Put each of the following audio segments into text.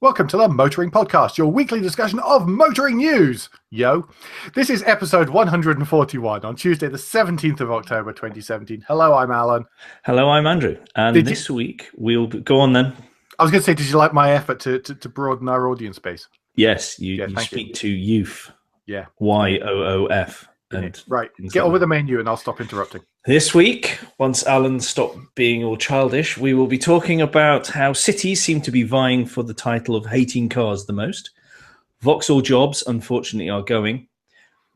Welcome to the Motoring Podcast, your weekly discussion of motoring news. Yo, this is episode 141 on Tuesday, the 17th of October, 2017. Hello, I'm Alan. Hello, I'm Andrew. And this week we'll go on then. I was going to say, did you like my effort to broaden our audience base? Yes, you speak to youth. Yeah. YOOF. And right, get on with the menu and I'll stop interrupting. This week, once Alan stopped being all childish, we will be talking about how cities seem to be vying for the title of hating cars the most. Vauxhall jobs, unfortunately, are going.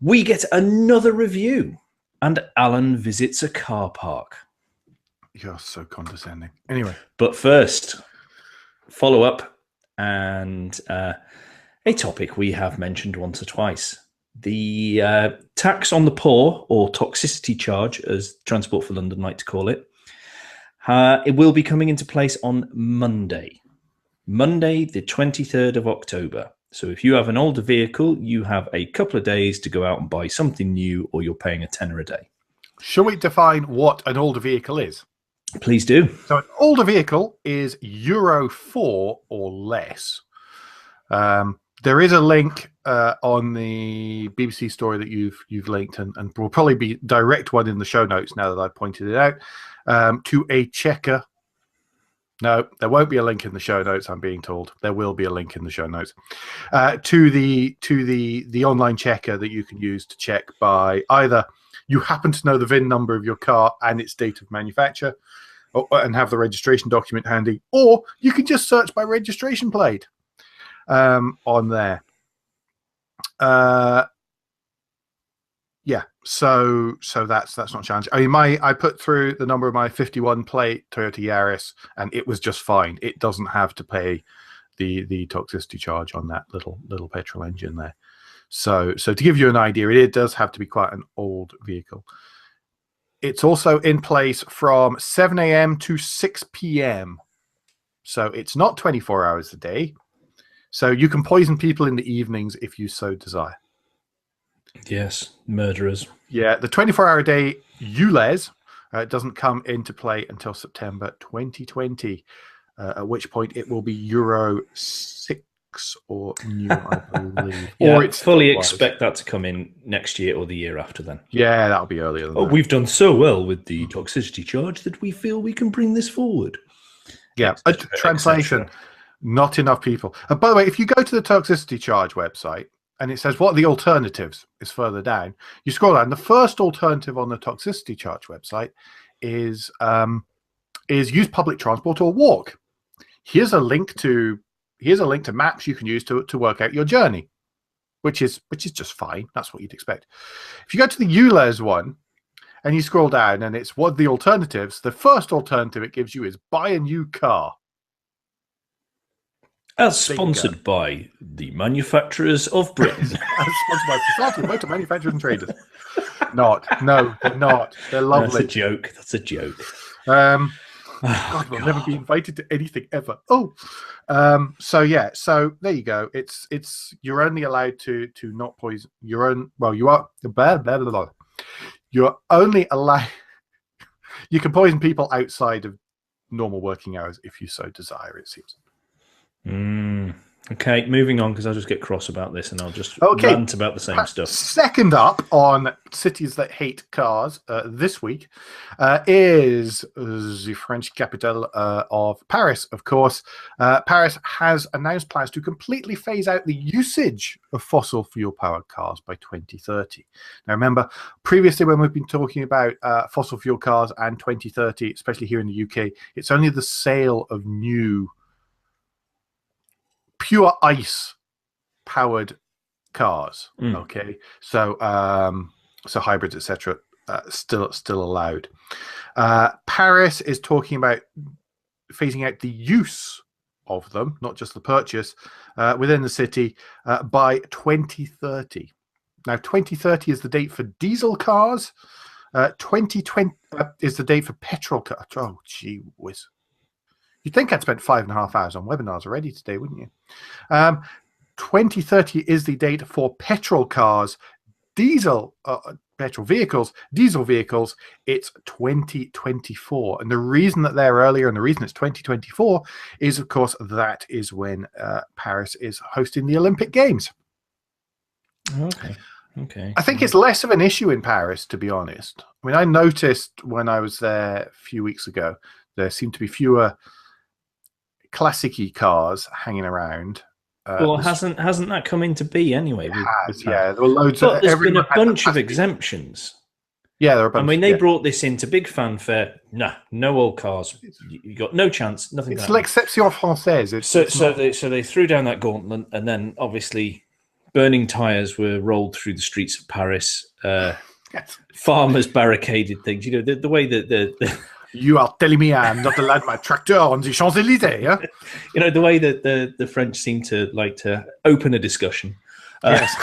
We get another review. And Alan visits a car park. You're so condescending. Anyway. But first, follow up and a topic we have mentioned once or twice. The tax on the poor, or toxicity charge, as Transport for London like to call it, it will be coming into place on Monday, the 23rd of October. So if you have an older vehicle, you have a couple of days to go out and buy something new, or you're paying £10 a day. Shall we define what an older vehicle is? Please do. So an older vehicle is Euro 4 or less. There is a link on the BBC story that you've linked, and will probably be direct one in the show notes now that I've pointed it out, to a checker. No, there won't be a link in the show notes, I'm being told. There will be a link in the show notes to the online checker that you can use to check by either you happen to know the VIN number of your car and its date of manufacture and have the registration document handy, or you can just search by registration plate on there. Yeah, so that's not a challenge. I mean, I put through the number of my 51 plate Toyota Yaris and it was just fine. It doesn't have to pay the toxicity charge on that little petrol engine there. So to give you an idea, it does have to be quite an old vehicle. It's also in place from 7 a.m. to 6 p.m. So it's not 24 hours a day. So you can poison people in the evenings if you so desire. Yes, murderers. Yeah, the 24-hour day ULEZ doesn't come into play until September 2020, at which point it will be Euro 6 or new, I believe. Yeah, or it's fully expect that to come in next year or the year after then. Yeah, that'll be earlier than that. We've done so well with the toxicity charge that we feel we can bring this forward. Yeah, translation. Not enough people. And by the way, if you go to the toxicity charge website and it says what are the alternatives is further down, you scroll down. The first alternative on the toxicity charge website is use public transport or walk. Here's a link to maps you can use to work out your journey, which is just fine. That's what you'd expect. If you go to the ULEZ one and you scroll down and it's what are the alternatives, the first alternative it gives you is buy a new car. As sponsored by the manufacturers of Britain. As sponsored by Society of Motor Manufacturers and Traders. No, they're not. They're lovely. That's a joke. God, we'll never be invited to anything ever. So there you go. It's you're only allowed to not poison your own. Well, you are. You're only allowed. You can poison people outside of normal working hours if you so desire. It seems. Okay, moving on, because I'll just get cross about this and I'll just rant about the same stuff. Second up on cities that hate cars this week is the French capital of Paris, of course. Paris has announced plans to completely phase out the usage of fossil fuel-powered cars by 2030. Now, remember, previously when we've been talking about fossil fuel cars and 2030, especially here in the UK, it's only the sale of new pure ice powered cars. Okay, so hybrids, etc., still allowed. Paris is talking about phasing out the use of them, not just the purchase, within the city by 2030. Now 2030 is the date for diesel cars. 2020 is the date for petrol cars. Oh gee whiz. You'd think I'd spent 5.5 hours on webinars already today, wouldn't you? 2030 is the date for petrol cars, petrol vehicles, diesel vehicles, it's 2024. And the reason that they're earlier and the reason it's 2024 is, of course, that is when Paris is hosting the Olympic Games. Okay. I think it's less of an issue in Paris, to be honest. I mean, I noticed when I was there a few weeks ago, there seemed to be fewer classic-y cars hanging around. Well, hasn't that come into be anyway? Yeah. There were loads. But there's been a bunch of exemptions. Yeah, there are a bunch. I mean, they brought this into big fanfare. Nah, no old cars. You got no chance. Nothing. It's l'exception française. So they threw down that gauntlet, and then obviously, burning tires were rolled through the streets of Paris. Farmers barricaded things. You know the way that the You are telling me I'm not allowed my tractor on the Champs-Élysées, yeah? You know, the way that the French seem to like to open a discussion. Yes.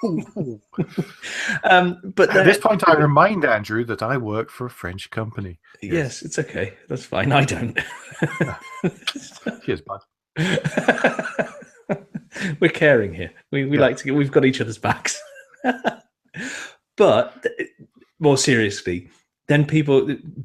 But at this point, I remind Andrew that I work for a French company. Yes, it's okay. That's fine. I don't. Cheers, bud. We're caring here. We like to. We've got each other's backs. But more seriously, then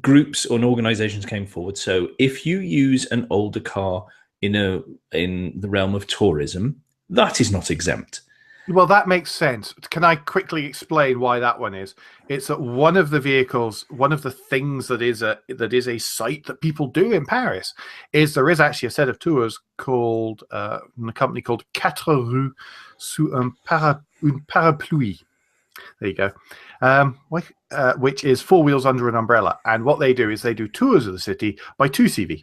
groups and organizations came forward. So if you use an older car in the realm of tourism, that is not exempt. Well, that makes sense. Can I quickly explain why that one is? It's that one of the vehicles, one of the things that is a site that people do in Paris is there is actually a set of tours called a company called Quatre Roues sous un parapluie. There you go. Which is 4 wheels under an umbrella. And what they do is they do tours of the city by 2CV.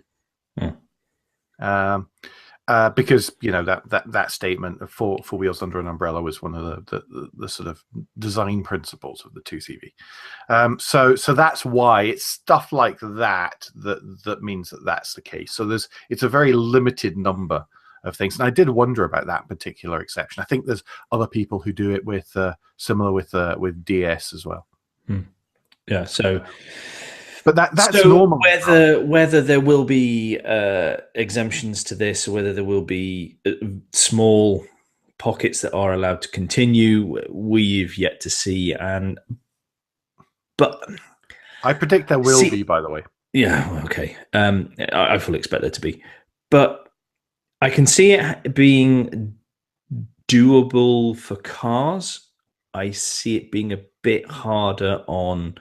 Because that statement of four wheels under an umbrella was one of the sort of design principles of the 2CV. So that's why it's stuff like that means that that's the case. So it's a very limited number of things, and I did wonder about that particular exception. I think there's other people who do it with similar with DS as well. Yeah. So. But that's normal. Whether there will be exemptions to this, or whether there will be small pockets that are allowed to continue, we've yet to see. But I predict there will be. By the way, yeah, okay. I fully expect there to be, but I can see it being doable for cars. I see it being a bit harder on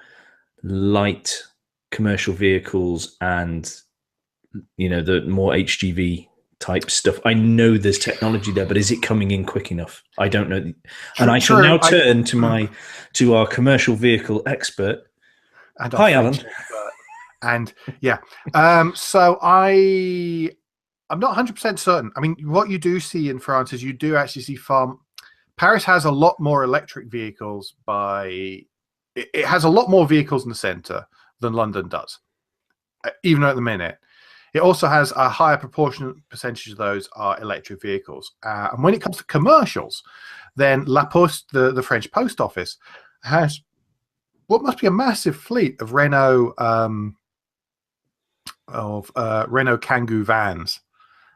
light commercial vehicles and the more HGV type stuff. I know there's technology there, but is it coming in quick enough? I don't know. And I shall now turn to our commercial vehicle expert. Hi, Alan. And yeah, so I'm not 100% certain. I mean, what you do see in France is you do actually see Paris has a lot more electric vehicles it has a lot more vehicles in the center than London does, even at the minute. It also has a higher proportionate percentage of those are electric vehicles. And when it comes to commercials, then La Poste, the French post office, has what must be a massive fleet of Renault Kangoo vans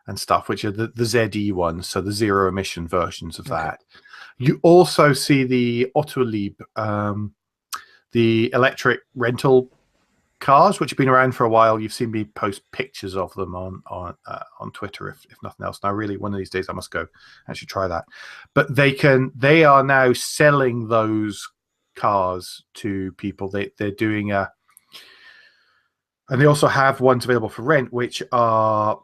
and stuff, which are the ZE ones, so the zero emission versions of that. You also see the Autolib, the electric rental cars, which have been around for a while. You've seen me post pictures of them on Twitter, if nothing else. Now, really, one of these days I must go actually try that. But they are now selling those cars to people. They're doing and they also have ones available for rent, which are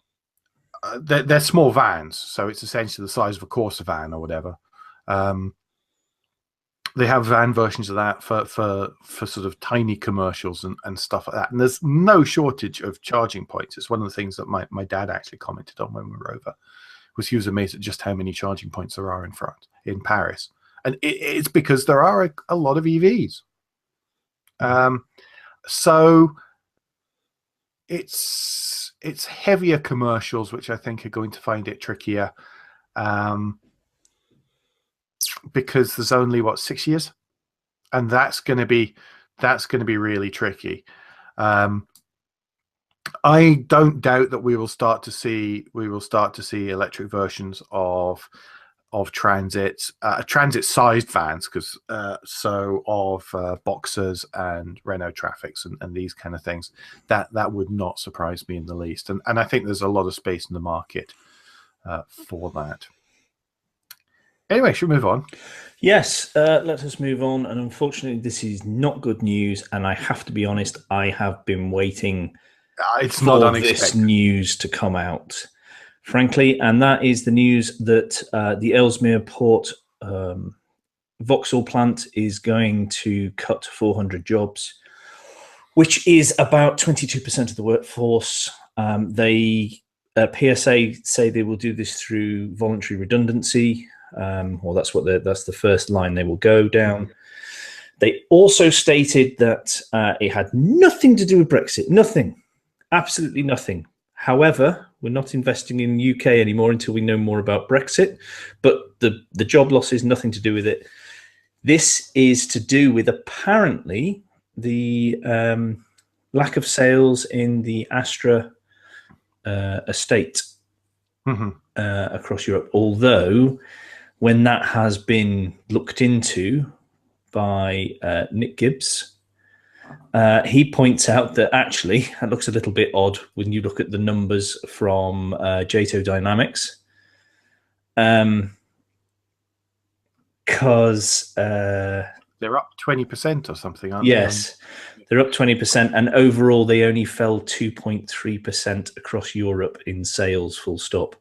they're small vans, so it's essentially the size of a Corsa van or whatever. They have van versions of that for sort of tiny commercials and stuff like that. And there's no shortage of charging points. It's one of the things that my dad actually commented on when we were over, was he was amazed at just how many charging points there are in Paris. And it's because there are a lot of EVs. So it's heavier commercials, which I think are going to find it trickier. Because there's only 6 years, and that's going to be really tricky. I don't doubt that we will start to see electric versions of transits, transit-sized vans, because of Boxers and Renault Traffics and these kind of things. That would not surprise me in the least, and I think there's a lot of space in the market for that. Anyway, should we move on? Yes, let us move on. And unfortunately, this is not good news. And I have to be honest, I have been waiting It's not for unexpected. this news to come out, frankly. And that is the news that the Ellesmere Port Vauxhall plant is going to cut 400 jobs, which is about 22% of the workforce. PSA say they will do this through voluntary redundancy. Well, that's the first line they will go down. They also stated that it had nothing to do with Brexit, nothing, absolutely nothing. However, we're not investing in the UK anymore until we know more about Brexit. But the job loss is nothing to do with it. This is to do with apparently the lack of sales in the Astra estate across Europe. Although, when that has been looked into by Nick Gibbs, he points out that actually that looks a little bit odd when you look at the numbers from JATO Dynamics, because they're up 20% or something, aren't they? Yes, they're up 20%, and overall they only fell 2.3% across Europe in sales, full stop.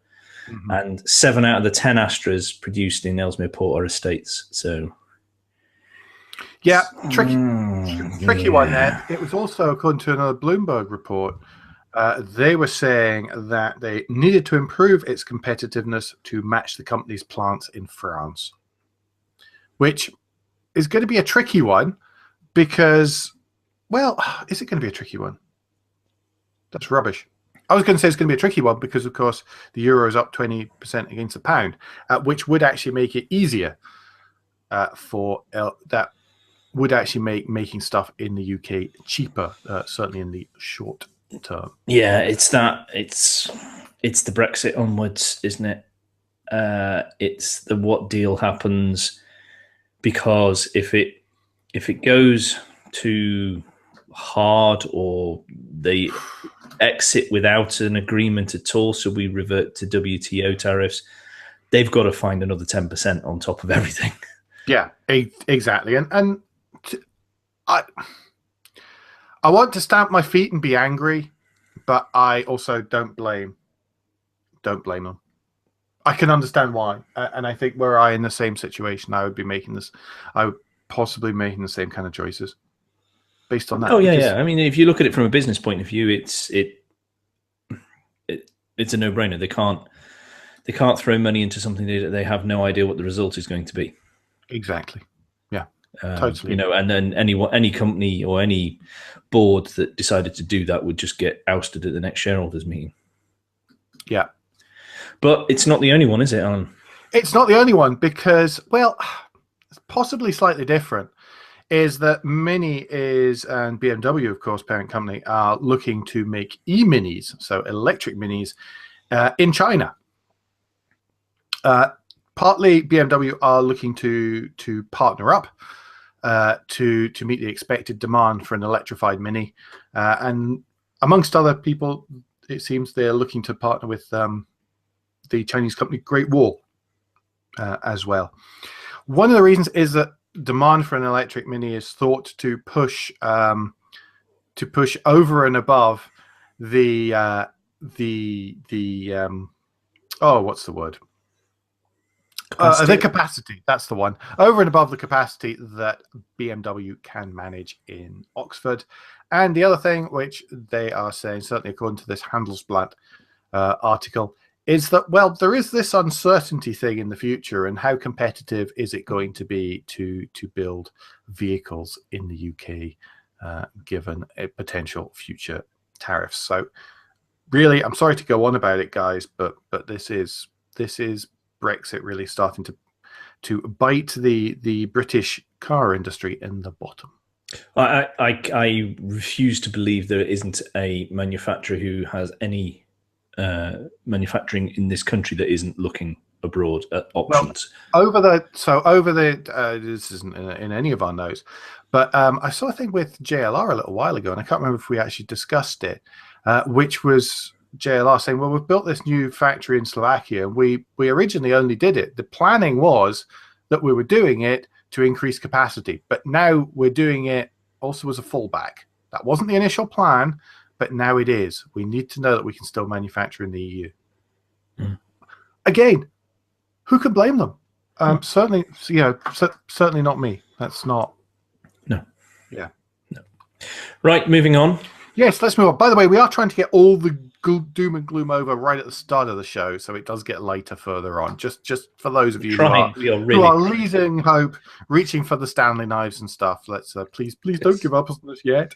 And 7 out of the 10 Astras produced in Ellesmere Port are estates. So, yeah, tricky one there. It was also, according to another Bloomberg report, they were saying that they needed to improve its competitiveness to match the company's plants in France, which is going to be a tricky one because, well, is it going to be a tricky one? That's rubbish. I was going to say it's going to be a tricky one because, of course, the euro is up 20% against the pound, which would actually make it easier that would actually make making stuff in the UK cheaper, certainly in the short term. Yeah, it's the Brexit onwards, isn't it? It's the what deal happens, because if it goes too hard or they exit without an agreement at all, so we revert to WTO tariffs, they've got to find another 10% on top of everything. Yeah, exactly. And I want to stamp my feet and be angry, but I also don't blame them. I can understand why, and I think were I in the same situation, I would possibly making the same kind of choices based on that. Oh yeah. I mean, if you look at it from a business point of view, it's a no-brainer. They can't throw money into something they have no idea what the result is going to be. Exactly. Yeah. Totally. And then any company or any board that decided to do that would just get ousted at the next shareholders meeting. Yeah. But it's not the only one, is it, Alan? It's not the only one because, well, it's possibly slightly different. Is that Mini and BMW, of course, parent company, are looking to make e-minis, so electric minis, in China. Partly, BMW are looking to partner up to meet the expected demand for an electrified Mini, and amongst other people, it seems they're looking to partner with the Chinese company Great Wall as well. One of the reasons is that demand for an electric Mini is thought to push over and above the what's the word? The capacity. That's the one. Over and above the capacity that BMW can manage in Oxford. And the other thing, which they are saying, certainly according to this Handelsblatt article, is that, well, there is this uncertainty thing in the future, and how competitive is it going to be to build vehicles in the UK, given a potential future tariffs. So, really, I'm sorry to go on about it, guys, but this is Brexit really starting to bite the British car industry in the bottom. I refuse to believe there isn't a manufacturer who has any manufacturing in this country that isn't looking abroad options? Over the this isn't in any of our notes, but I saw a thing with JLR a little while ago, and I can't remember if we actually discussed it, which was JLR saying, well, we've built this new factory in Slovakia. We originally only did it. The planning was that we were doing it to increase capacity, but now we're doing it also as a fallback. That wasn't the initial plan, but now it is. We need to know that we can still manufacture in the EU. Again, who can blame them? Certainly, certainly not me. That's not. No. Yeah. No. Right, moving on. Yes, let's move on. By the way, we are trying to get all the doom and gloom over right at the start of the show, so it does get lighter further on. Just for those of you who are losing hope, reaching for the Stanley knives and stuff. Let's please don't give up on this yet.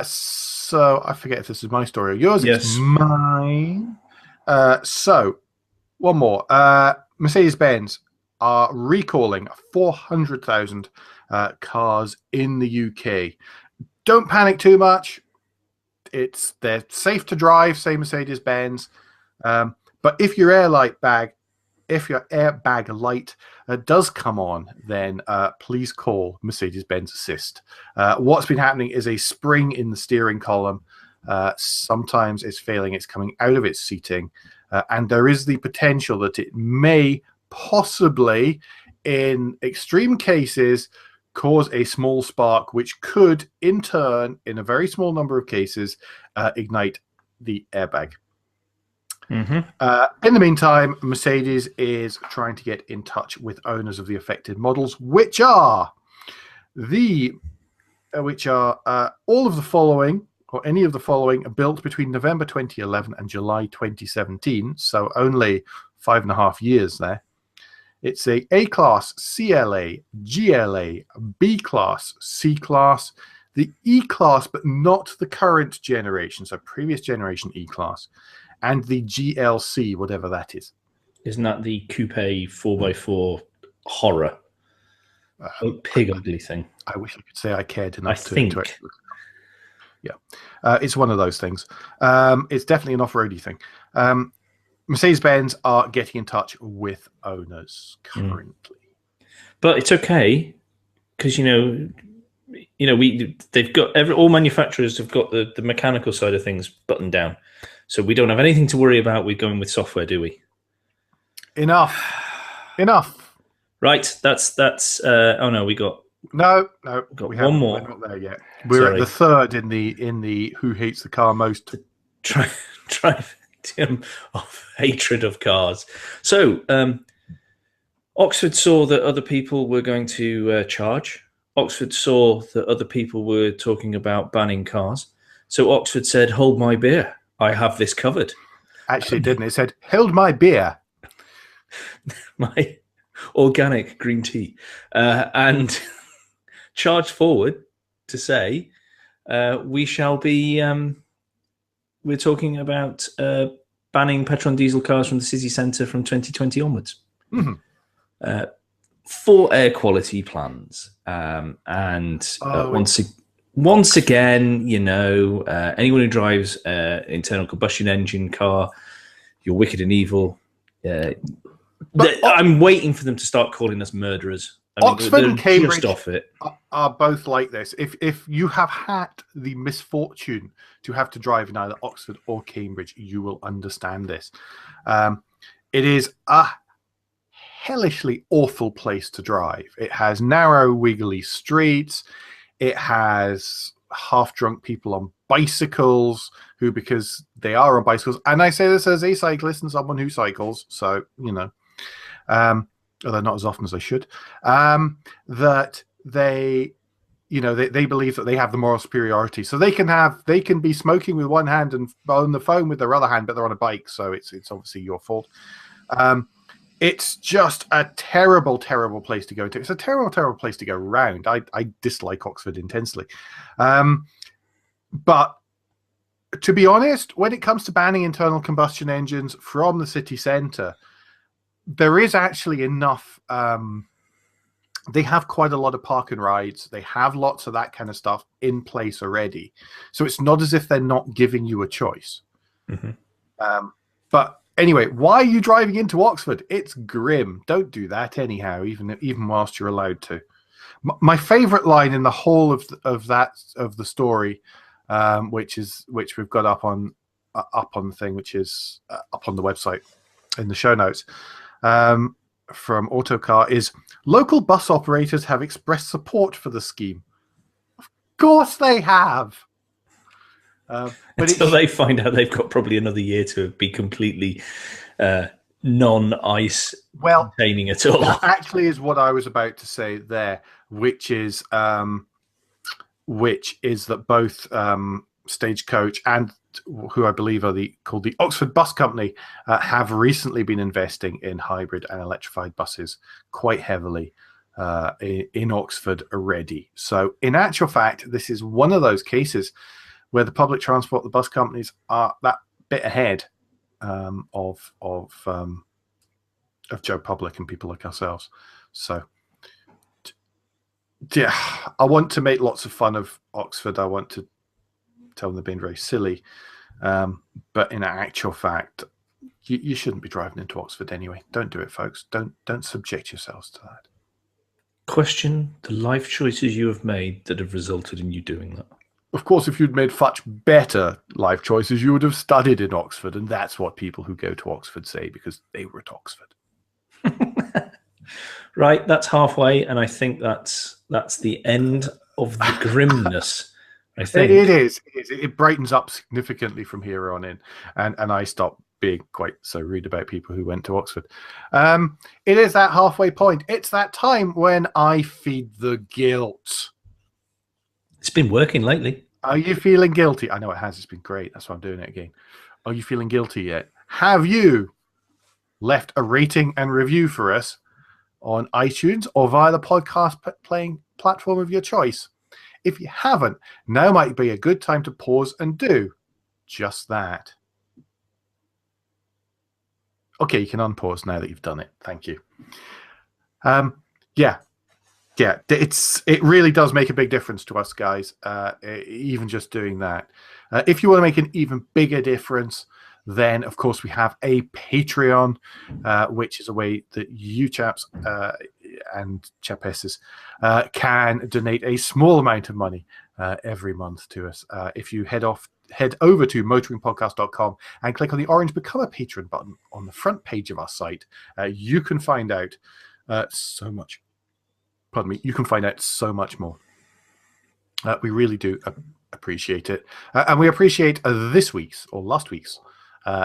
So I forget if this is my story or yours. Yes. It's mine. So one more. Mercedes-Benz are recalling 400,000 cars in the UK. Don't panic too much. They're safe to drive, say Mercedes-Benz. But if your airbag light does come on, then please call Mercedes-Benz Assist. What's been happening is a spring in the steering column. Sometimes it's failing. It's coming out of its seating. And there is the potential that it may possibly, in extreme cases, cause a small spark, which could, in turn, in a very small number of cases, ignite the airbag. In the meantime, Mercedes is trying to get in touch with owners of the affected models, which are all of the following, or any of the following, built between November 2011 and July 2017, so only 5.5 years there. It's a A-Class, CLA, GLA, B-Class, C-Class, the E-Class, but not the current generation, so previous generation E-Class, and the GLC, whatever that is. Isn't that the coupe 4x4 horror? Pig ugly thing. I wish I could say I cared enough to actually. Yeah, it's one of those things. It's definitely an off-roady thing. Mercedes-Benz are getting in touch with owners currently, but it's okay because they've got all manufacturers have got the mechanical side of things buttoned down, so we don't have anything to worry about. We're going with software, do we? Enough. Right, that's. Oh no, we got. No, we one more. We're not there yet. We're at the third in the who hates the car most. Of hatred of cars. So Oxford saw that other people were going to charge. Oxford saw that other people were talking about banning cars. So Oxford said, hold my beer. I have this covered. Actually, it didn't. It said, hold my beer. My organic green tea. And charged forward to say, we shall be... we're talking about banning petrol and diesel cars from the city centre from 2020 onwards. For air quality plans. Once again, anyone who drives an internal combustion engine car, you're wicked and evil. I'm waiting for them to start calling us murderers. Oxford and Cambridge just off it. Are both like this. If you have had the misfortune to have to drive in either Oxford or Cambridge, you will understand this. It is a hellishly awful place to drive. It has narrow, wiggly streets. It has half-drunk people on bicycles who, because they are on bicycles, and I say this as a cyclist and someone who cycles, so, although not as often as I should, that they believe that they have the moral superiority. So they can be smoking with one hand and on the phone with their other hand, but they're on a bike, so it's obviously your fault. It's just a terrible, terrible place to go to. It's a terrible, terrible place to go around. I dislike Oxford intensely. But to be honest, when it comes to banning internal combustion engines from the city centre, there is actually enough they have quite a lot of park and rides. They have lots of that kind of stuff in place already. So it's not as if they're not giving you a choice. But anyway, why are you driving into Oxford? It's grim. Don't do that anyhow, even whilst you're allowed to. My favourite line in the whole of the story, which we've got up on the thing, which is up on the website in the show notes, from Autocar, is local bus operators have expressed support for the scheme. Of course they have. But until they find out they've got probably another year to be completely non-ice containing at all. That actually is what I was about to say there, which is that both Stagecoach and who I believe are called the Oxford Bus Company have recently been investing in hybrid and electrified buses quite heavily in Oxford already. So in actual fact, this is one of those cases where the public transport, the bus companies are that bit ahead of Joe Public and people like ourselves. So yeah, I want to make lots of fun of Oxford. I want to tell them they're being very silly. But in actual fact, you shouldn't be driving into Oxford anyway. Don't do it, folks. Don't subject yourselves to that. Question the life choices you have made that have resulted in you doing that. Of course, if you'd made much better life choices, you would have studied in Oxford. And that's what people who go to Oxford say, because they were at Oxford. Right, that's halfway. And I think that's the end of the grimness. I think it is. It brightens up significantly from here on in, and I stop being quite so rude about people who went to Oxford. It is that halfway point. It's that time when I feed the guilt. It's been working lately. Are you feeling guilty? I know it has. It's been great. That's why I'm doing it again. Are you feeling guilty yet? Have you left a rating and review for us on iTunes or via the podcast playing platform of your choice? If you haven't, now might be a good time to pause and do just that. Okay, you can unpause now that you've done it. Thank you. Yeah, it really does make a big difference to us, guys, even just doing that. If you want to make an even bigger difference, then, of course, we have a Patreon, which is a way that you chaps and chapesses can donate a small amount of money every month to us. If you head over to motoringpodcast.com and click on the orange Become a Patron button on the front page of our site, you can find out so much. Pardon me. You can find out so much more. We really do appreciate it. And we appreciate this week's or last week's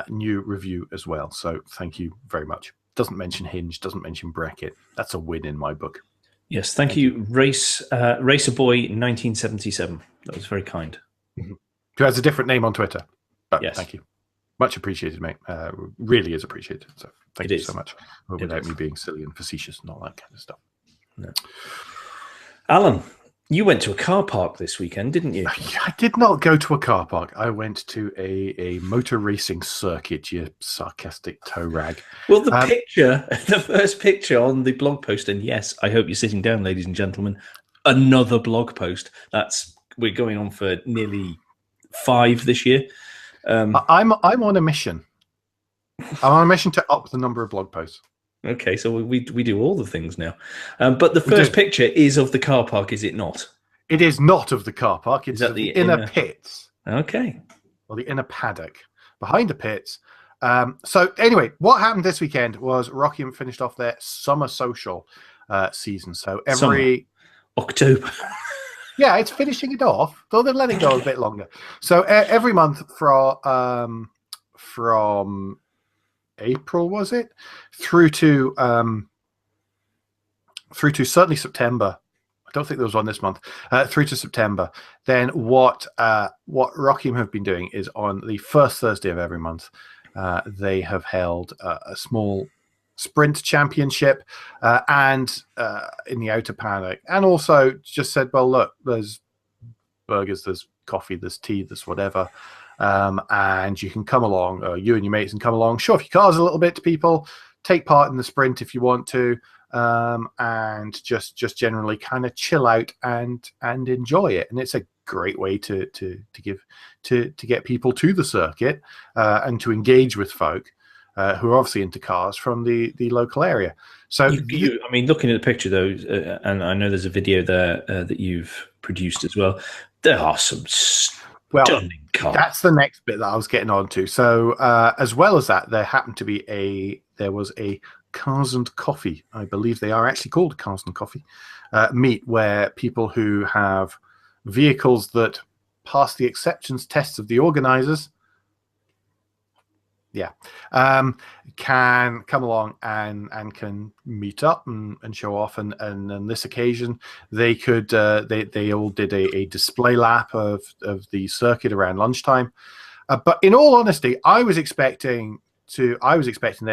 new review as well. So thank you very much. Doesn't mention Hinge, doesn't mention Bracket. That's a win in my book. Yes, thank you. Racer Boy 1977. That was very kind. Mm-hmm. Who has a different name on Twitter. But yes. Thank you. Much appreciated, mate. Really is appreciated. So thank you so much. Without me being silly and facetious and all that kind of stuff. No. Alan, you went to a car park this weekend, didn't you? I did not go to a car park. I went to a motor racing circuit, you sarcastic toe rag. Well, the first picture on the blog post, and yes, I hope you're sitting down, ladies and gentlemen, another blog post. We're going on for nearly 5 this year. I'm on a mission. I'm on a mission to up the number of blog posts. Okay, so we do all the things now. But the first picture is of the car park, is it not? It is not of the car park. It's at the inner pits. Okay. Or the inner paddock. Behind the pits. So anyway, what happened this weekend was Rockingham finished off their summer social season. So October. Yeah, it's finishing it off, though they're letting go a bit longer. So every month from April, was it, through to certainly September. I don't think there was one this month. Through to September. Then what Rockingham have been doing is on the first Thursday of every month, they have held a small sprint championship and in the outer paddock, and also just said, well, look, there's burgers, there's coffee, there's tea, there's whatever. And you can come along, you and your mates can come along, show off your cars a little bit to people, take part in the sprint if you want to, and just generally kind of chill out and enjoy it. And it's a great way to get people to the circuit and to engage with folk who are obviously into cars from the local area. So, I mean, looking at the picture though, and I know there's a video there that you've produced as well. There are some stunning cars. That's the next bit that I was getting on to. So, as well as that, there was a Cars and Coffee. I believe they are actually called Cars and Coffee meet, where people who have vehicles that pass the acceptance tests of the organizers can come along and can meet up and show off. And on this occasion, they could they all did a display lap of the circuit around lunchtime. But in all honesty, I was expecting there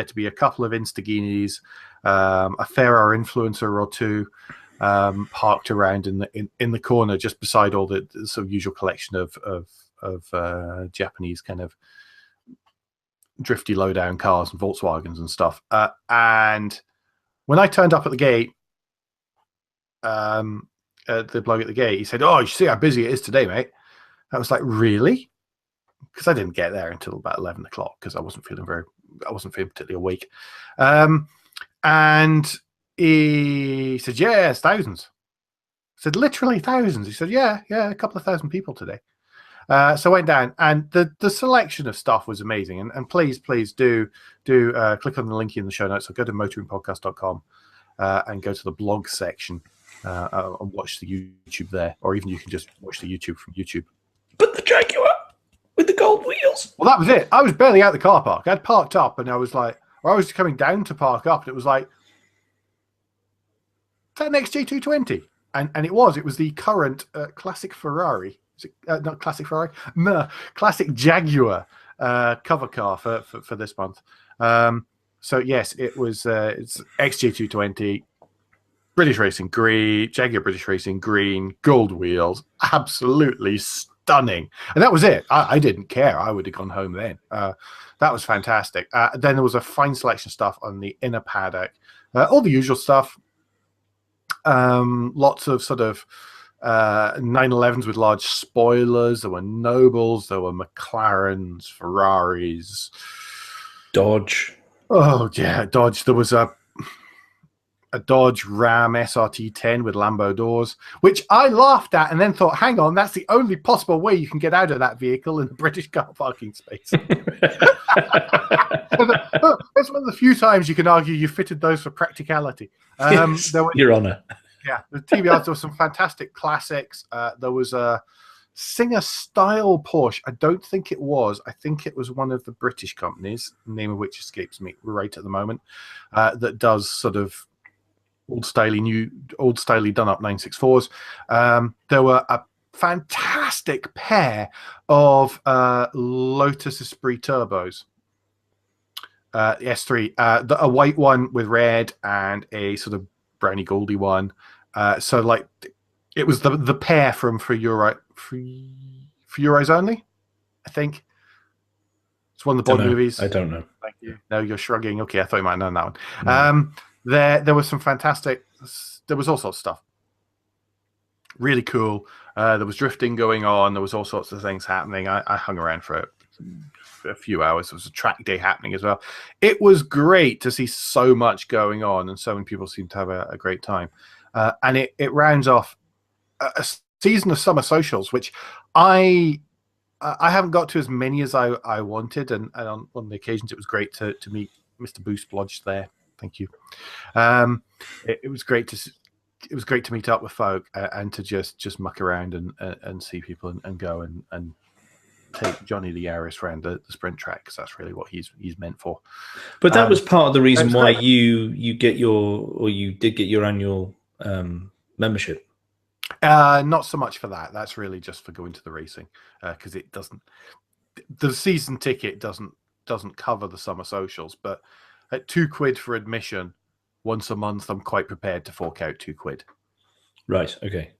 to be a couple of Instaginis, a Ferrari influencer or two parked around in the corner just beside all the sort of usual collection of Japanese kind of drifty low down cars and Volkswagens and stuff. And when I turned up at the gate, the bloke at the gate, he said, "Oh, you see how busy it is today, mate?" I was like, "Really?" Because I didn't get there until about 11 o'clock because I wasn't feeling particularly awake. And he said, "Yeah, it's thousands." I said, "Literally thousands?" He said, yeah, a couple of thousand people today. So I went down, and the selection of stuff was amazing. And please do click on the link in the show notes. So go to motoringpodcast.com and go to the blog section and watch the YouTube there. Or even you can just watch the YouTube from YouTube. But the Jaguar with the gold wheels. Well, that was it. I was barely out the car park. I'd parked up, and I was coming down to park up, and it was like, is that an XJ220? And it was the current classic Ferrari. Not classic Ferrari, no, classic Jaguar cover car for this month. So yes, it's XJ220, British Racing green, Jaguar British Racing green, gold wheels, absolutely stunning. And that was it. I didn't care. I would have gone home then. That was fantastic. Then there was a fine selection of stuff on the inner paddock, all the usual stuff. Lots of sort of 911s with large spoilers. There were Nobles, there were McLarens, Ferraris, Dodge. Oh yeah, Dodge. There was a Dodge Ram SRT 10 with Lambo doors, which I laughed at and then thought, hang on, that's the only possible way you can get out of that vehicle in the British car parking space. That's one of the few times you can argue you fitted those for practicality. Yes, Your Honour. Yeah, the TBRs, there were some fantastic classics. There was a Singer style Porsche. I don't think it was. I think it was one of the British companies, the name of which escapes me right at the moment, that does sort of old styly done up 964s. There were a fantastic pair of Lotus Esprit turbos. S3, a white one with red and a sort of browny goldy one. So like it was the pair from for Euros only, I think. It's one of the Bond movies. I don't know. Thank you. No, you're shrugging. Okay, I thought you might have known that one. No. There was some fantastic. There was all sorts of stuff. Really cool. There was drifting going on. There was all sorts of things happening. I hung around for a few hours. There was a track day happening as well. It was great to see so much going on, and so many people seemed to have a great time. And it rounds off a season of summer socials, which I haven't got to as many as I wanted, and on the occasions it was great to meet Mr. Boost Blodge there. Thank you. It was great to meet up with folk and to just muck around and see people and go and take Johnny the Yaris around the sprint track, because that's really what he's meant for. But that was part of the reason why you did get your annual membership. Not so much for that. That's really just for going to the racing, because it doesn't. The season ticket doesn't cover the summer socials, but at £2 for admission once a month, I'm quite prepared to fork out £2. Right. Okay.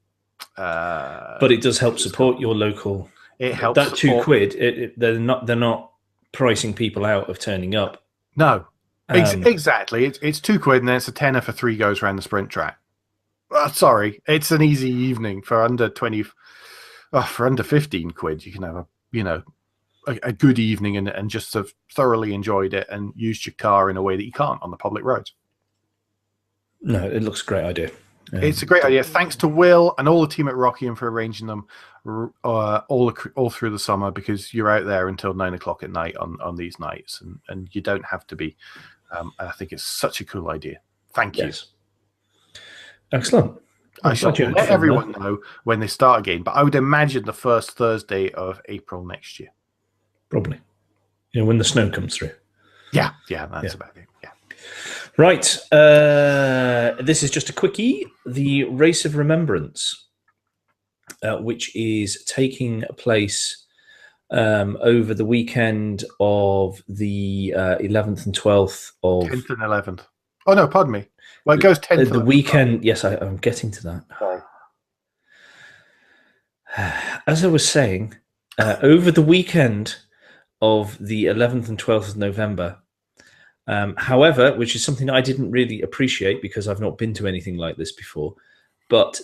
But it does help support your local. It helps. That £2. They're not pricing people out of turning up. No. Exactly. It's £2, and then it's a tenner for 3 goes around the sprint track. Sorry, it's an easy evening for under 20. For under £15, you can have a good evening and just have thoroughly enjoyed it and used your car in a way that you can't on the public roads. No, it looks a great idea. It's a great idea. Thanks to Will and all the team at Rockian for arranging them all through the summer, because you're out there until 9 o'clock at night on these nights, and you don't have to be. I think it's such a cool idea. Thank you. Yes. Excellent. I shall let everyone know when they start again, but I would imagine the first Thursday of April next year. Probably. When the snow comes through. Yeah, that's about it. Yeah. Right. This is just a quickie. The Race of Remembrance, which is taking place over the weekend of the 11th and 12th of... 10th and 11th. Oh, no, pardon me. Well, it goes 10th. The weekend... Yes, I'm getting to that. Sorry. As I was saying, over the weekend of the 11th and 12th of November... however, which is something I didn't really appreciate because I've not been to anything like this before, but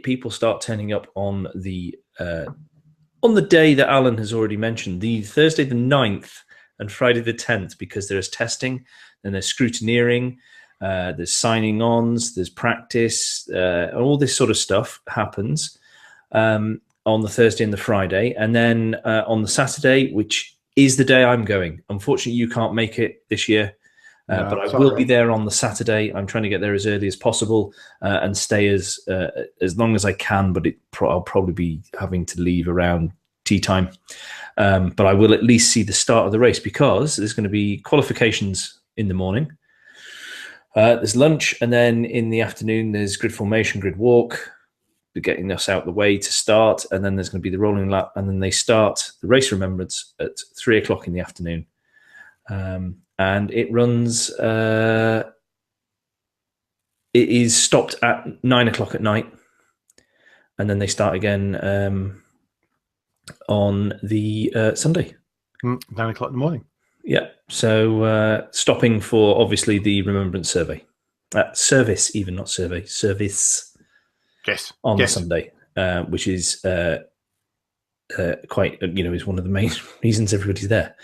people start turning up on the day that Alan has already mentioned, the Thursday the 9th and Friday the 10th, because there's testing, then there's scrutineering, there's signing ons, there's practice, all this sort of stuff happens on the Thursday and the Friday. And then on the Saturday, which is the day I'm going. Unfortunately, you can't make it this year. But I will be there on the Saturday. I'm trying to get there as early as possible and stay as long as I can. But I'll probably be having to leave around tea time. But I will at least see the start of the race, because there's going to be qualifications in the morning. There's lunch, and then in the afternoon there's grid formation, grid walk, getting us out the way to start, and then there's going to be the rolling lap, and then they start the Race Remembrance at 3 o'clock in the afternoon. And it runs, it is stopped at 9 o'clock at night, and then they start again on the Sunday. 9 o'clock in the morning. Yeah, so stopping for, obviously, the Remembrance survey. Service, even, not survey, service. Yes. On the Sunday, which is quite, is one of the main reasons everybody's there.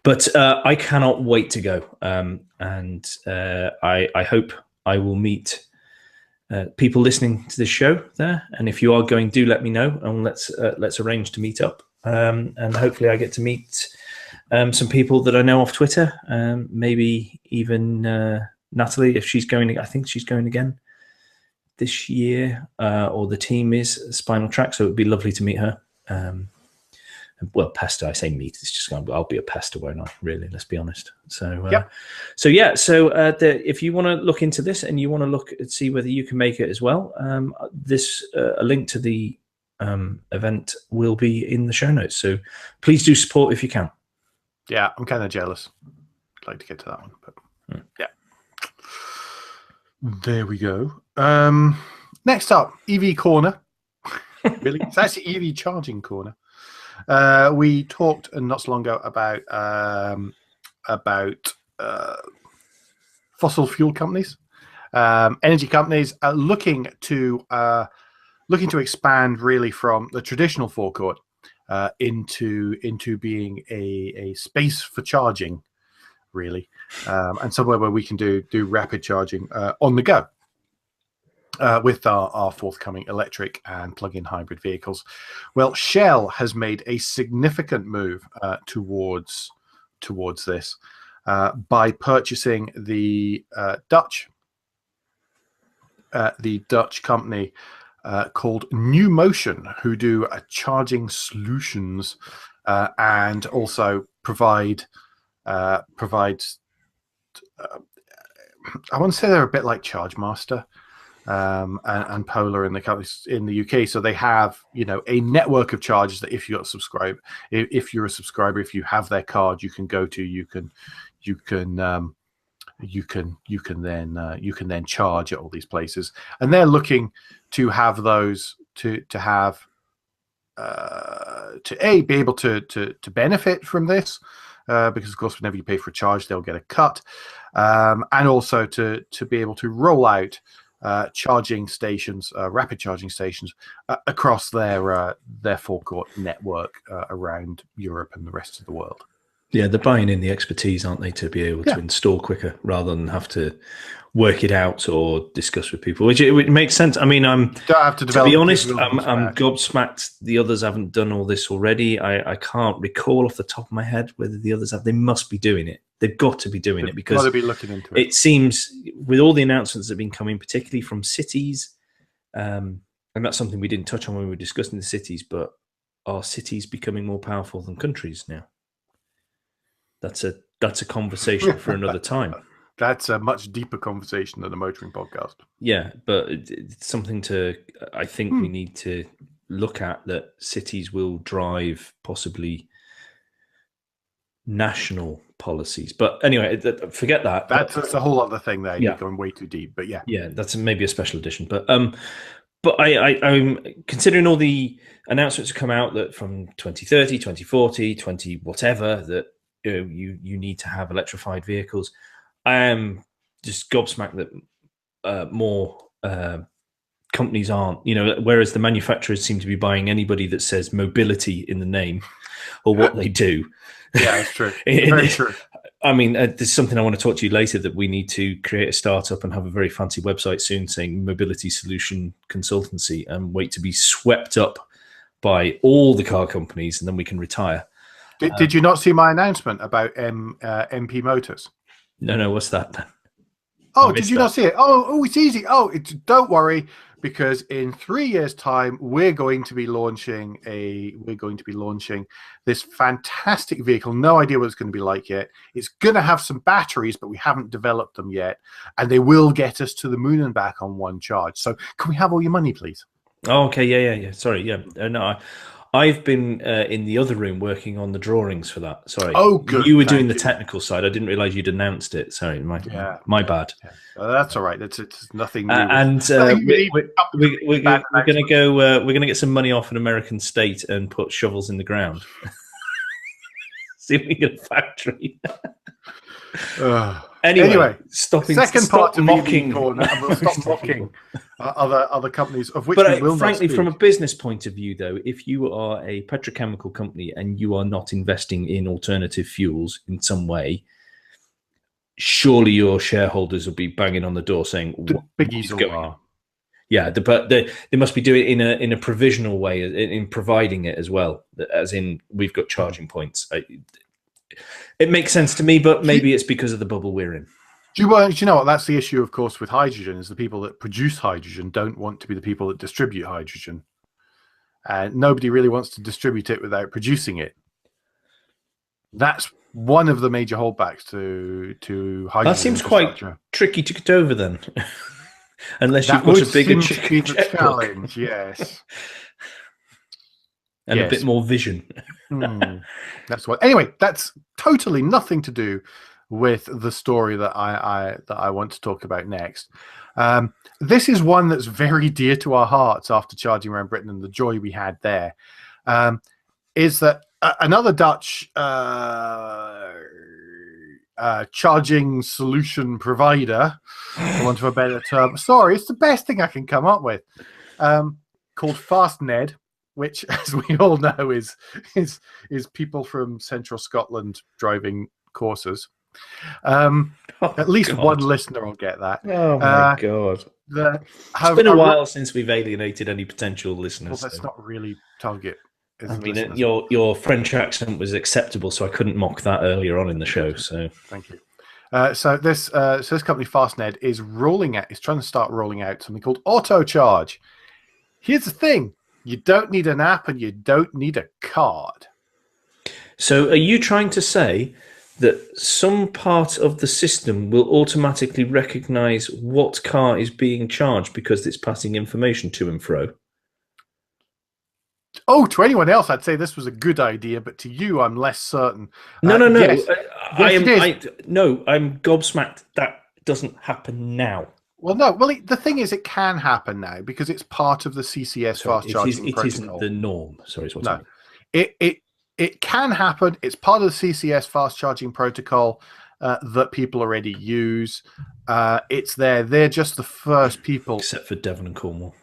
But I cannot wait to go, and I hope I will meet people listening to this show there. And if you are going, do let me know, and let's arrange to meet up. And hopefully, I get to meet some people that I know off Twitter. Maybe even Natalie, if she's going. I think she's going again this year, or the team is Spinal Track. So it would be lovely to meet her. Well, pester, I say meat. It's just I'll be a pester, won't I? Really, let's be honest. So, if you want to look into this and you want to look and see whether you can make it as well, a link to the event will be in the show notes. So please do support if you can. Yeah, I'm kind of jealous. I'd like to get to that one, but yeah. There we go. Next up, EV Corner. Really? It's actually EV Charging Corner. We talked not so long ago about fossil fuel companies, energy companies looking to expand really from the traditional forecourt into being a space for charging, really, and somewhere where we can do rapid charging on the go. With our forthcoming electric and plug-in hybrid vehicles. Well, Shell has made a significant move towards this by purchasing the Dutch company called New Motion, who do charging solutions and also provides. I want to say they're a bit like ChargeMaster. And Polar in the UK, so they have a network of chargers that if you're a subscriber, if you have their card, you can go to, you can then charge at all these places, and they're looking to have those to be able to benefit from this, because of course whenever you pay for a charge, they'll get a cut, and also to be able to roll out charging stations, rapid charging stations across their forecourt network around Europe and the rest of the world. Yeah, they're buying in the expertise, aren't they, to be able to install quicker rather than have to work it out or discuss with people, which it makes sense. I mean, to be honest, I'm gobsmacked the others haven't done all this already. I can't recall off the top of my head whether the others have. They must be doing it. They've got to be doing it, because be looking into it. It seems, with all the announcements that have been coming, particularly from cities, and that's something we didn't touch on when we were discussing the cities, but are cities becoming more powerful than countries now? That's a conversation for another time. That's a much deeper conversation than a motoring podcast. Yeah, but it's something I think we need to look at, that cities will drive possibly national policies. But anyway, forget that. That's a whole other thing there. You're going way too deep, but yeah. Yeah, that's maybe a special edition. But I'm considering all the announcements that come out that from 2030, 2040, 20 whatever, that you need to have electrified vehicles. I am just gobsmacked that more companies aren't, whereas the manufacturers seem to be buying anybody that says mobility in the name or what they do. Yeah, that's true. Very true. I mean, there's something I want to talk to you later, that we need to create a startup and have a very fancy website soon saying Mobility Solution Consultancy, and wait to be swept up by all the car companies, and then we can retire. Did you not see my announcement about MP Motors? No, what's that? Oh, did you not see it? Oh, it's easy. Don't worry, because in 3 years' time, we're going to be launching this fantastic vehicle. No idea what it's going to be like yet. It's going to have some batteries, but we haven't developed them yet, and they will get us to the moon and back on one charge. So, can we have all your money, please? Oh, okay. Yeah. Sorry. Yeah. No, I've been in the other room working on the drawings for that. Sorry. Oh, good. You were doing the technical side. I didn't realize you'd announced it. Sorry, my bad. Yeah. That's all right. It's nothing new. And we're going to go. We're going to get some money off an American state and put shovels in the ground. See if we get a factory. Anyway, stop mocking. Corner, and we'll stop mocking other companies, of which we will frankly, not speak. From a business point of view, though, if you are a petrochemical company and you are not investing in alternative fuels in some way, surely your shareholders will be banging on the door saying, the biggies all are. Yeah, but they must be doing it in a provisional way, in providing it as well, as in we've got charging points. It makes sense to me, but maybe it's because of the bubble we're in. Do you know what? That's the issue, of course, with hydrogen, is the people that produce hydrogen don't want to be the people that distribute hydrogen. And nobody really wants to distribute it without producing it. That's one of the major holdbacks to hydrogen. That seems quite tricky to get over then. Unless you've got a bigger challenge, yes. And a bit more vision. That's what. Anyway, that's totally nothing to do with the story that I want to talk about next. This is one that's very dear to our hearts after charging around Britain, and the joy we had there. Is that another Dutch charging solution provider, for want of a better term. Sorry, it's the best thing I can come up with. Called FastNed, which, as we all know, is people from central Scotland driving courses. At least one listener will get that. Oh my god! It's been a while since we've alienated any potential listeners. Well, that's not really target. I mean, your French accent was acceptable, so I couldn't mock that earlier on in the show. So thank you. So this company FastNed is trying to start rolling out something called Auto Charge. Here's the thing. You don't need an app and you don't need a card. So are you trying to say that some part of the system will automatically recognize what car is being charged because it's passing information to and fro? Oh, to anyone else, I'd say this was a good idea, but to you, I'm less certain. No. Yes. I'm gobsmacked. That doesn't happen now. Well, no. Well, the thing is, it can happen now because it's part of the CCS fast charging protocol. It isn't the norm. Sorry, no. It It can happen. It's part of the CCS fast charging protocol that people already use. It's there. They're just the first people. Except for Devon and Cornwall.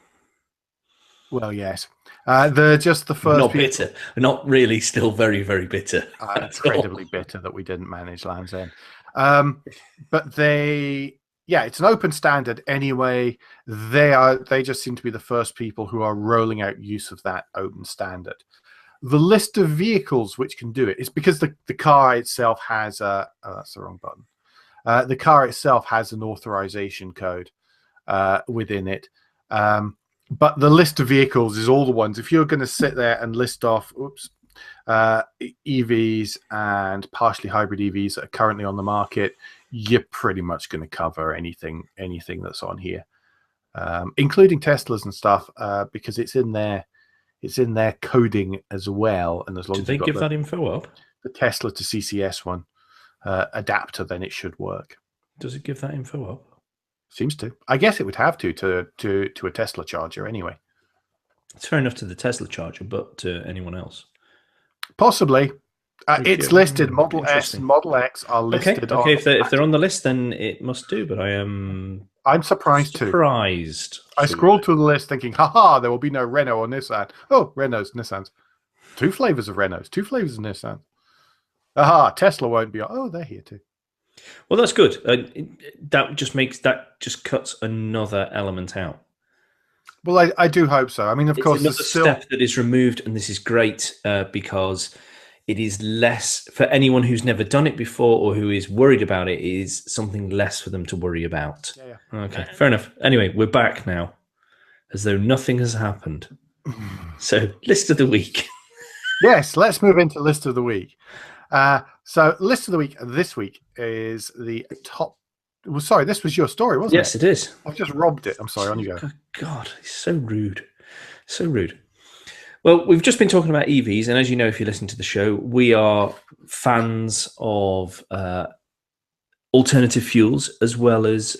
Well, yes. They're just the first Not people. bitter. Not really, still very, very bitter. Incredibly bitter that we didn't manage Land's End. But it's an open standard anyway. They just seem to be the first people who are rolling out use of that open standard. The list of vehicles which can do it is because the car itself has that's the wrong button. The car itself has an authorization code within it. But the list of vehicles is all the ones. If you're going to sit there and list off, EVs and partially hybrid EVs that are currently on the market, you're pretty much going to cover anything that's on here, including Teslas and stuff, because it's in their coding as well. And as long Did as they give that info up? The Tesla to CCS one adapter, then it should work. Does it give that info up? Seems to. I guess it would have to a Tesla charger anyway. It's fair enough to the Tesla charger, but to anyone else? Possibly. It's listed. Model S and Model X are listed. Okay. If they're on the list, then it must do. But I'm surprised too. I scrolled through the list thinking, haha, there will be no Renault or Nissan. Oh, Renaults, Nissans. 2 flavors of Renaults, 2 flavors of Nissan. Aha, Tesla won't be. Oh, they're here too. Well, that's good. That just cuts another element out. Well, I do hope so. I mean, of course, another step that is removed, and this is great because it is less for anyone who's never done it before or who is worried about it. Is something less for them to worry about. Yeah. Okay, fair enough. Anyway, we're back now, as though nothing has happened. So, list of the week. Yes, let's move into list of the week. So list of the week this week is the top. Well, sorry, this was your story, wasn't it? Yes, it is. I've just robbed it. I'm sorry. On you go. God, he's so rude. So rude. Well, we've just been talking about EVs, and as you know, if you listen to the show, we are fans of alternative fuels as well as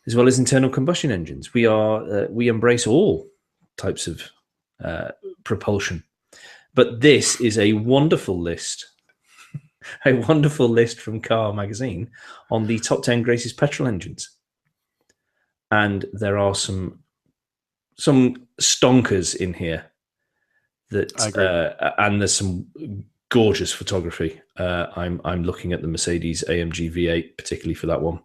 internal combustion engines. We embrace all types of propulsion. But this is a wonderful list, from Car Magazine on the top 10 greatest petrol engines. And there are some stonkers in here and there's some gorgeous photography. I'm looking at the Mercedes AMG V8, particularly for that one.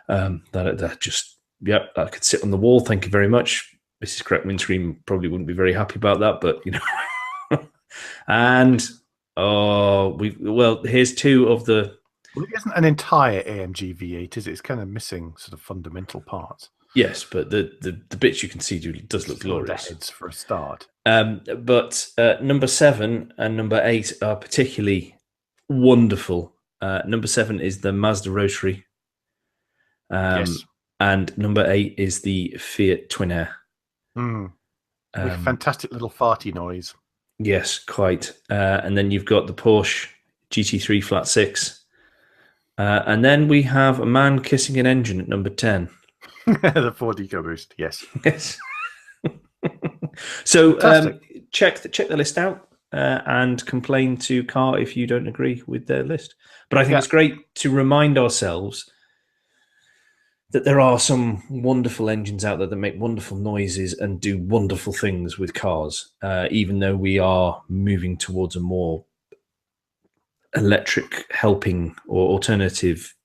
That could sit on the wall. Thank you very much. Mrs. Correct Windscreen probably wouldn't be very happy about that, but you know. And here's 2 of the. Well, it isn't an entire AMG V8, is it? It's kind of missing sort of fundamental parts. Yes, but the bits you can see does look glorious. Heads for a start. But number 7 and number 8 are particularly wonderful. Number 7 is the Mazda Rotary. Yes. And number 8 is the Fiat Twin Air. With fantastic little farty noise. Yes, quite. And then you've got the Porsche GT3 Flat 6. And then we have a man kissing an engine at number 10. The Ford EcoBoost, yes. Yes. So check the list out and complain to Car if you don't agree with their list. But I think it's great to remind ourselves that there are some wonderful engines out there that make wonderful noises and do wonderful things with cars, even though we are moving towards a more electric helping or alternative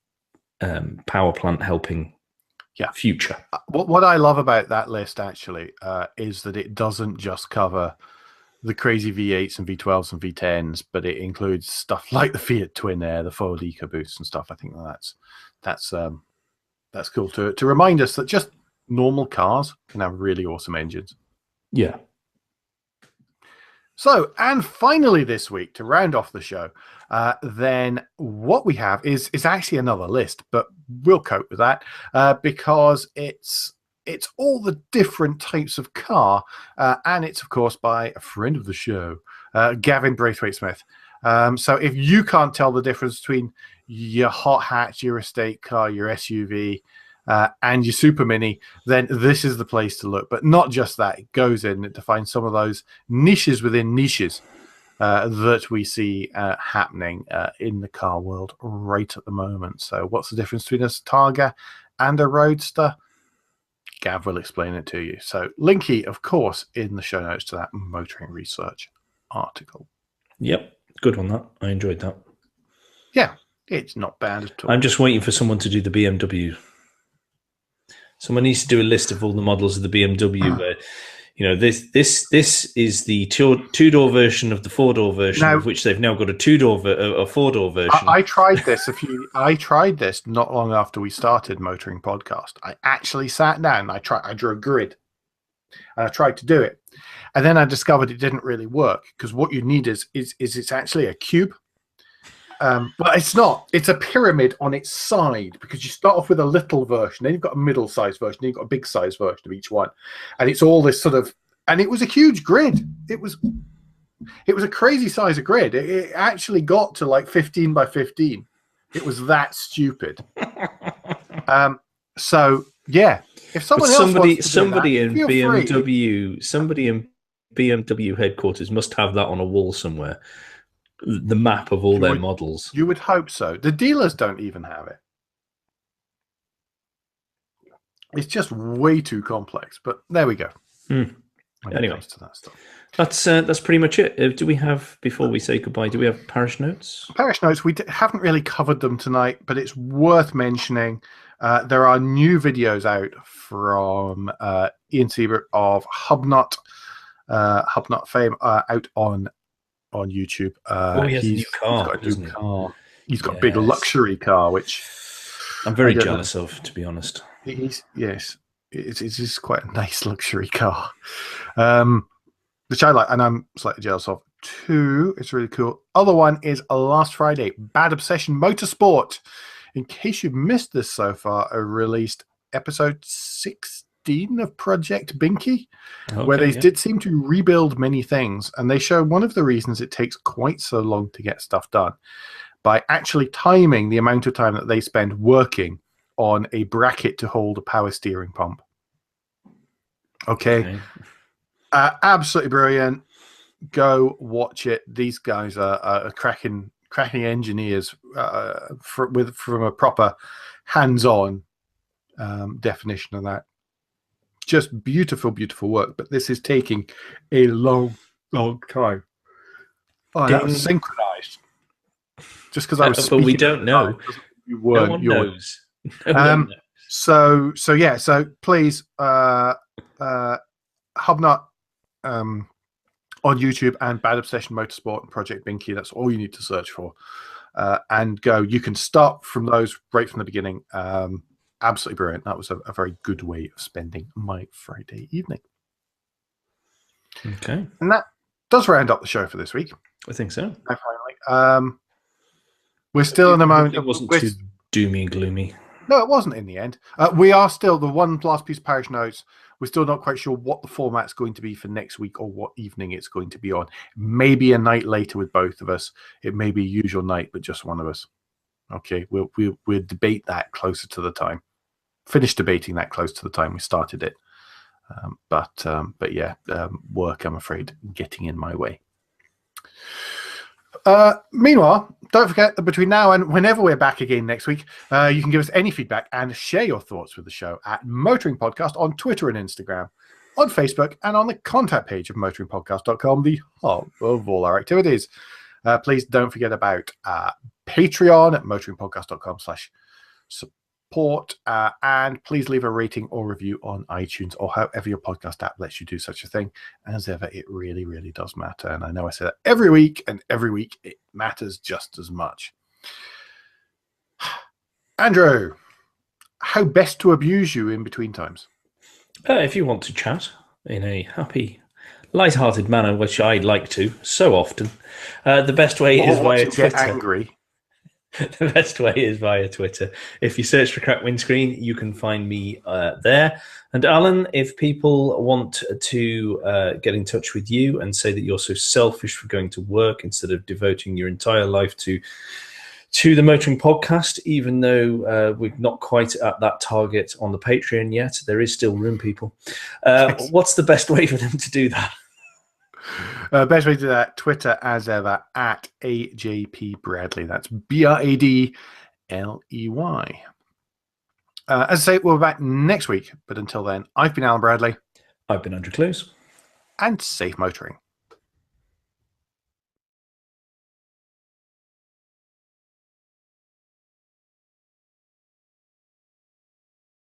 power plant helping future. What I love about that list, actually, is that it doesn't just cover the crazy V8s and V12s and V10s, but it includes stuff like the Fiat Twin Air, the Ford EcoBoost and stuff. I think that's cool to remind us that just normal cars can have really awesome engines. Yeah. So, and finally this week, to round off the show, then what we have is actually another list, but we'll cope with that because it's all the different types of car, and it's, of course, by a friend of the show, Gavin Braithwaite-Smith. So if you can't tell the difference between your hot hatch, your estate car, your SUV, and your super mini, then this is the place to look. But not just that. It goes in to find some of those niches within niches. that we see happening in the car world right at the moment. So what's the difference between a Targa and a Roadster? Gav will explain it to you. So linky, of course, in the show notes to that motoring research article. Yep, good on that. I enjoyed that. Yeah, it's not bad at all. I'm just waiting for someone to do the BMW. Someone needs to do a list of all the models of the BMW. Where, this is the two-door version of the four-door version, of which they've now got a four-door version. I tried this I tried this not long after we started Motoring Podcast. I actually sat down. I drew a grid, and I tried to do it, and then I discovered it didn't really work because what you need is it's actually a cube. But it's not. It's a pyramid on its side because you start off with a little version, then you've got a middle-sized version, then you've got a big-sized version of each one, and it's all this sort of. And it was a huge grid. It was a crazy size of grid. It actually got to like 15 by 15. It was that stupid. So yeah, if somebody in BMW headquarters must have that on a wall somewhere. The map of all their models. You would hope so. The dealers don't even have it. It's just way too complex. But there we go. Anyway, to that stuff. That's pretty much it. Do we have, before we say goodbye, do we have parish notes? Parish notes. We haven't really covered them tonight, but it's worth mentioning. There are new videos out from Ian Siebert of Hubnut fame out on YouTube. He has a new car. He's got a new car. He's got a big luxury car, which I'm very jealous of, to be honest. Yes, it's just quite a nice luxury car, which I like, and I'm slightly jealous of too. It's really cool. Other one is last Friday, Bad Obsession Motorsport. In case you've missed this so far, I released episode 16 of Project Binky, where they did seem to rebuild many things, and they show one of the reasons it takes quite so long to get stuff done by actually timing the amount of time that they spend working on a bracket to hold a power steering pump. Okay. Absolutely brilliant. Go watch it. These guys are cracking engineers from a proper hands-on definition of that. Just beautiful work, but this is taking a long time. That was synchronized. Just because I was speaking, but we don't know. You weren't. No one knows. So please, Hubnut on YouTube and Bad Obsession Motorsport and Project Binky. That's all you need to search for, and go. You can start from those right from the beginning. Absolutely brilliant. That was a very good way of spending my Friday evening. Okay, and that does round up the show for this week. I think so. Finally, we're still in a moment. It wasn't too doomy and gloomy. No, it wasn't in the end. We are still the one last piece of parish notes. We're still not quite sure what the format's going to be for next week or what evening it's going to be on. Maybe a night later with both of us. It may be a usual night, but just one of us. Okay, we'll debate that closer to the time. Finish debating that close to the time we started it. But yeah, work, I'm afraid, getting in my way. Meanwhile, don't forget that between now and whenever we're back again next week, you can give us any feedback and share your thoughts with the show at Motoring Podcast on Twitter and Instagram, on Facebook, and on the contact page of motoringpodcast.com, the hub of all our activities. Please don't forget about Patreon at motoringpodcast.com/support, and please leave a rating or review on iTunes or however your podcast app lets you do such a thing. As ever, it really, really does matter. And I know I say that every week, and every week it matters just as much. Andrew, how best to abuse you in between times? If you want to chat in a happy, light-hearted manner, which I like to so often, the best way is via Twitter. Get angry. The best way is via Twitter. If you search for Crack Windscreen, you can find me there. And Alan, if people want to get in touch with you and say that you're so selfish for going to work instead of devoting your entire life to the Motoring Podcast, even though we're not quite at that target on the Patreon yet, there is still room, people. What's the best way for them to do that? Best way to do that, Twitter as ever, at AJP Bradley. That's BRADLEY. As I say, we'll be back next week. But until then, I've been Alan Bradley. I've been Andrew Close. And safe motoring.